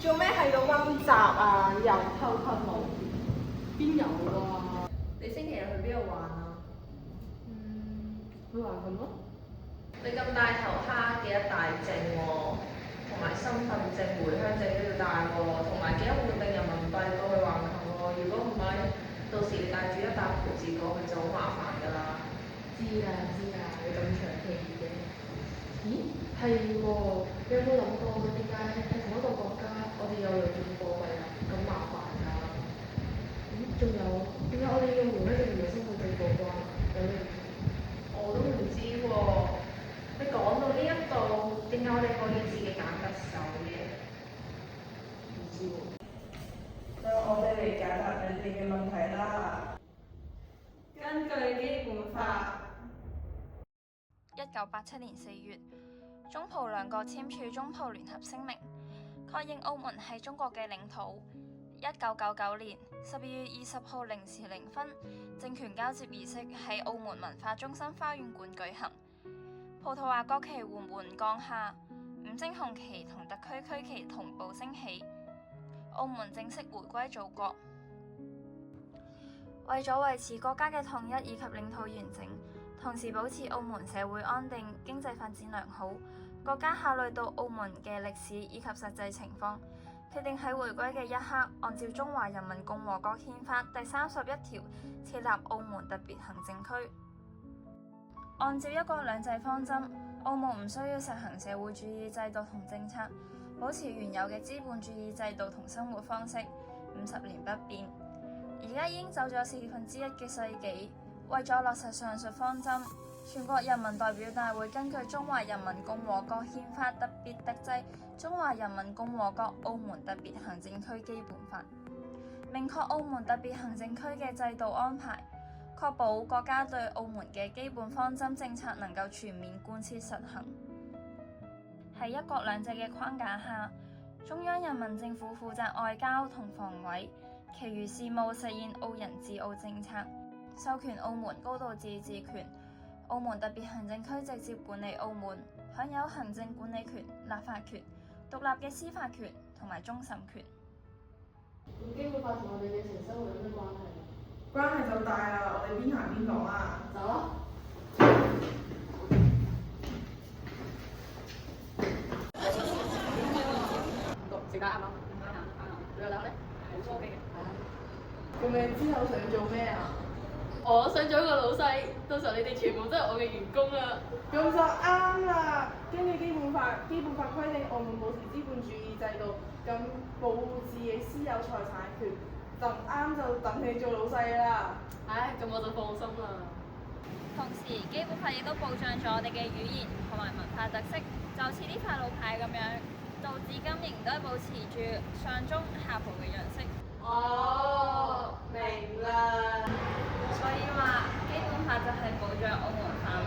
做咩喺度温習啊？又偷偷摸？邊有啊？你星期日去邊度玩啊？去橫琴咯。你咁大頭蝦，記得帶證喎，同埋身份證、回鄉證都要帶喎，同埋記得換定人民幣過去橫琴喎。如果唔係，到時你帶住一沓盤字過去就好麻煩㗎啦。知啊，你咁長氣嘅。咦？係喎，你有冇諗過點解喺同一個國家，我哋有兩種貨幣啊？咁麻煩㗎。仲有點解我哋要用一樣嘅身份證過關？有咩？我都唔知喎。你講到呢一度，點解我哋可以自己揀特首嘅？唔知喎。等我哋嚟解答你哋嘅問題啦。根據基本法1987年4月，中葡兩國簽署中葡聯合聲明，確認澳門係中國嘅領土。1999年12月20號0時0分，政權交接儀式喺澳門文化中心花園館舉行。葡萄牙國旗緩緩降下，五星紅旗同特區區旗同步升起，澳門正式回歸祖國。為咗維持國家嘅統一以及領土完整，同時保持澳門社會安定、經濟發展良好，國家考慮到澳門嘅歷史以及實際情況，決定喺回歸嘅一刻，按照中華人民共和國憲法第31條設立澳門特別行政區。按照一國兩制方針，澳門唔需要實行社會主義制度同政策，保持原有嘅資本主義制度同生活方式，50年不變。而家已經走咗1/4嘅世紀，為咗落實上述方針，全國人民代表大會根據《中華人民共和國憲法》特別特制《中華人民共和國澳門特別行政區基本法》，明確澳門特別行政區嘅制度安排，確保國家對澳門嘅基本方針政策能夠全面貫徹實行。喺一國兩制嘅框架下，中央人民政府負責外交同防衛，其餘事務實現澳人治澳政策，授權澳門高度自治權。澳門特別行政區直接管理澳門，享有行政管理權、立法權、獨立嘅司法權同埋終審權。咁基本法同我哋嘅日常生活有咩關係？關係就大啦，我哋邊行邊講啊！走啊！時間啱啱？你有諗咧？冇錯嘅。咁你之後想做咩啊？我想做一個老細，到時候你哋全部都係我嘅員工啊！咁就啱啦。根據基本法規定，澳門保持資本主義制度，咁保護自己私有財產權，就啱就等你做老細啦。唉，咁我就放心啦。同時，基本法亦都保障咗我哋嘅語言同埋文化特色，就似呢塊路牌咁樣，到至今仍都係保持住上中下葡嘅樣式。哦，明啦。所以話基本法就係保障澳門繁榮